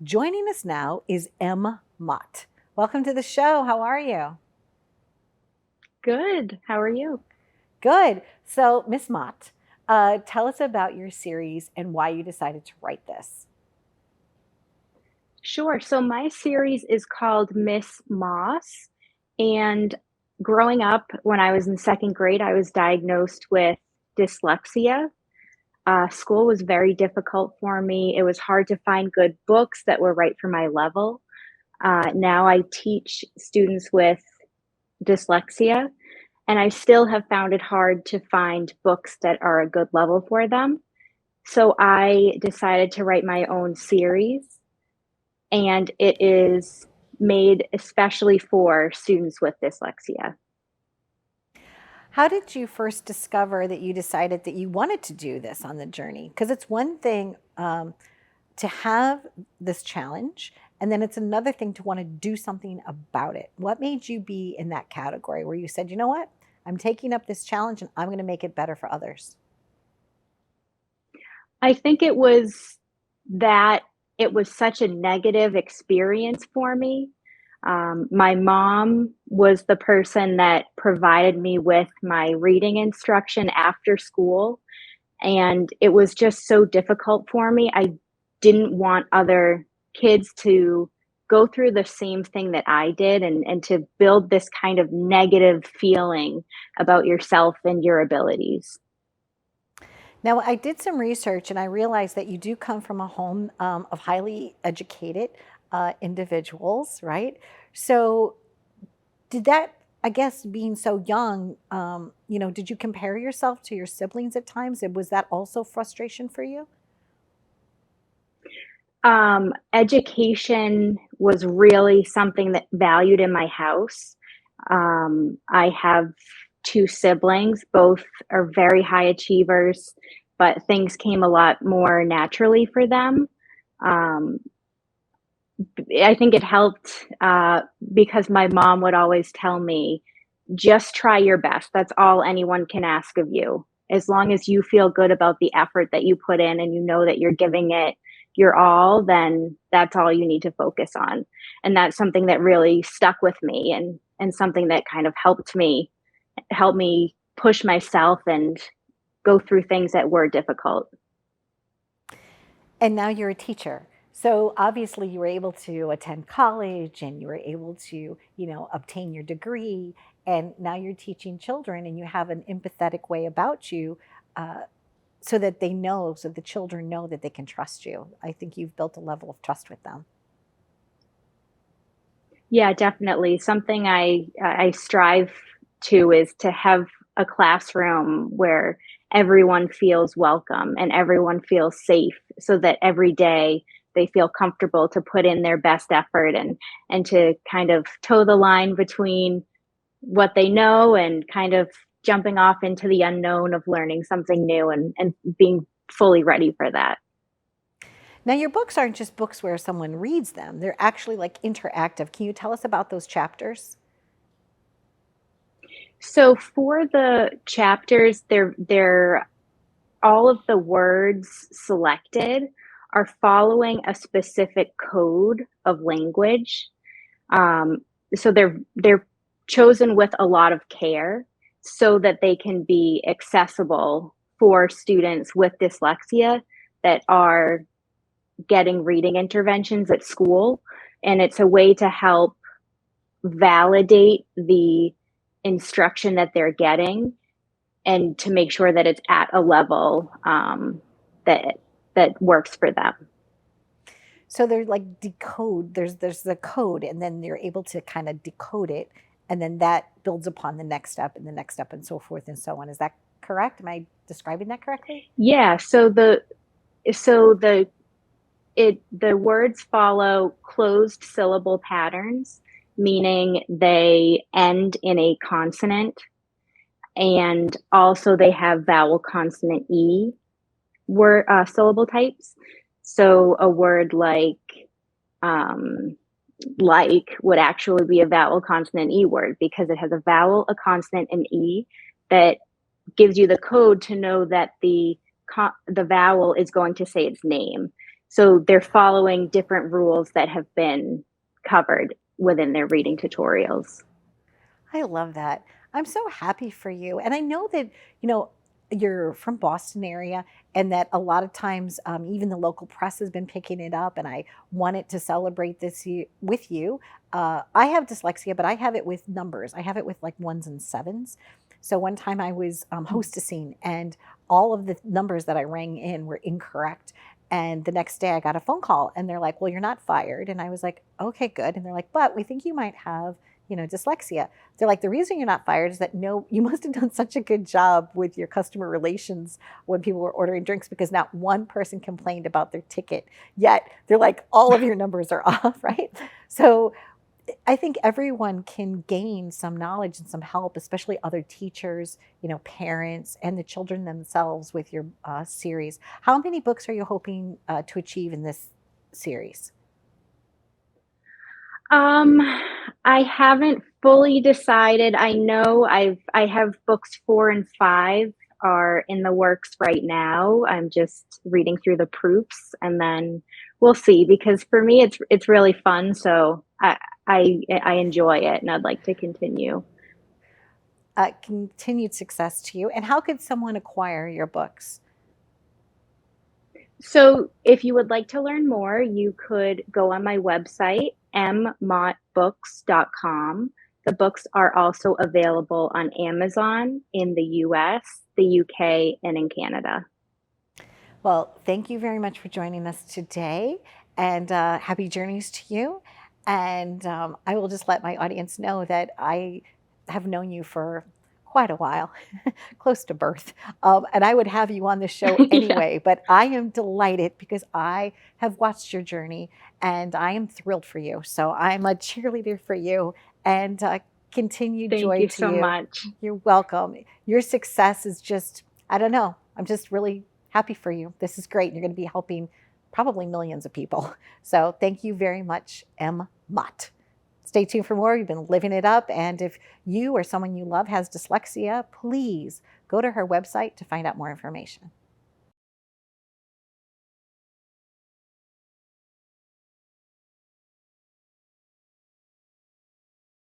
Joining us now is Mott. Welcome to the show. How are you? Good. How are you? Good. So, Miss Mott, tell us about your series and why you decided to write this. Sure. So my series is called Miss Moss. And growing up, when I was in second grade, I was diagnosed with dyslexia. School was very difficult for me. It was hard to find good books that were right for my level. Now I teach students with dyslexia, and I still have found it hard to find books that are a good level for them. So I decided to write my own series, and it is made especially for students with dyslexia. How did you first discover that you decided that you wanted to do this on the journey? Because it's one thing to have this challenge, and then it's another thing to want to do something about it. What made you be in that category where you said, you know what, I'm taking up this challenge and I'm going to make it better for others? I think it was that it was such a negative experience for me. My mom was the person that provided me with my reading instruction after school, and it was just so difficult for me. I didn't want other kids to go through the same thing that I did, and to build this kind of negative feeling about yourself and your abilities. Now, I did some research and I realized that you do come from a home of highly educated individuals, right? So, did that, I guess, being so young, did you compare yourself to your siblings at times? And was that also frustration for you? Education was really something that valued in my house. I have two siblings, both are very high achievers, but things came a lot more naturally for them. Um, I think it helped because my mom would always tell me, just try your best. That's all anyone can ask of you. As long as you feel good about the effort that you put in and you know that you're giving it your all, then that's all you need to focus on. And that's something that really stuck with me, and something that kind of help me push myself and go through things that were difficult. And now you're a teacher. So obviously you were able to attend college and you were able to, obtain your degree. And now you're teaching children and you have an empathetic way about you uh, so that they know, so the children know that they can trust you. I think you've built a level of trust with them. Yeah, definitely. Something I strive to is to have a classroom where everyone feels welcome and everyone feels safe, so that every day they feel comfortable to put in their best effort, and to kind of toe the line between what they know and kind of jumping off into the unknown of learning something new, and being fully ready for that. Now, your books aren't just books where someone reads them, they're actually like interactive. Can you tell us about those chapters? So for the chapters, they're all of the words selected are following a specific code of language. Um, so they're chosen with a lot of care so that they can be accessible for students with dyslexia that are getting reading interventions at school. And it's a way to help validate the instruction that they're getting, and to make sure that it's at a level that works for them. So they're like decode. There's the code, and then you're able to kind of decode it, and then that builds upon the next step and the next step and so forth and so on. Is that correct? Am I describing that correctly? Yeah. So the words follow closed syllable patterns, meaning they end in a consonant, and also they have vowel consonant e word syllable types. So a word um, like would actually be a vowel consonant e word, because it has a vowel, a consonant, and e that gives you the code to know that the vowel is going to say its name. So they're following different rules that have been covered within their reading tutorials. I love that. I'm so happy for you. And I know that, you know, you're from Boston area and that a lot of times even the local press has been picking it up and I wanted to celebrate with you. I have dyslexia, but I have it with numbers. I have it with like ones and sevens. So one time I was hostessing and all of the numbers that I rang in were incorrect. And the next day I got a phone call and they're like, well, you're not fired. And I was like, okay, good. And they're like, but we think you might have, dyslexia. They're like, the reason you're not fired is that no, you must have done such a good job with your customer relations when people were ordering drinks because not one person complained about their ticket. Yet they're like, all of your numbers are off, right? So I think everyone can gain some knowledge and some help, especially other teachers, parents, and the children themselves with your series. How many books are you hoping to achieve in this series? Um, I haven't fully decided. I have books 4 and 5 are in the works right now. I'm just reading through the proofs and then we'll see because for me it's really fun, so I enjoy it and I'd like to continue. Continued success to you. And how could someone acquire your books? So if you would like to learn more, you could go on my website, mmottbooks.com. The books are also available on Amazon in the US, the UK, and in Canada. Well, thank you very much for joining us today, and happy journeys to you. And I will just let my audience know that I have known you for quite a while, close to birth. And I would have you on the show Yeah. anyway, but I am delighted because I have watched your journey and I am thrilled for you. So I'm a cheerleader for you and continued Thank joy you to so you. much. You're welcome. Your success is just, I don't know, I'm just really happy for you. This is great. You're going to be helping probably millions of people. So thank you very much, M. Mott. Stay tuned for more. You've been living it up. And if you or someone you love has dyslexia, please go to her website to find out more information.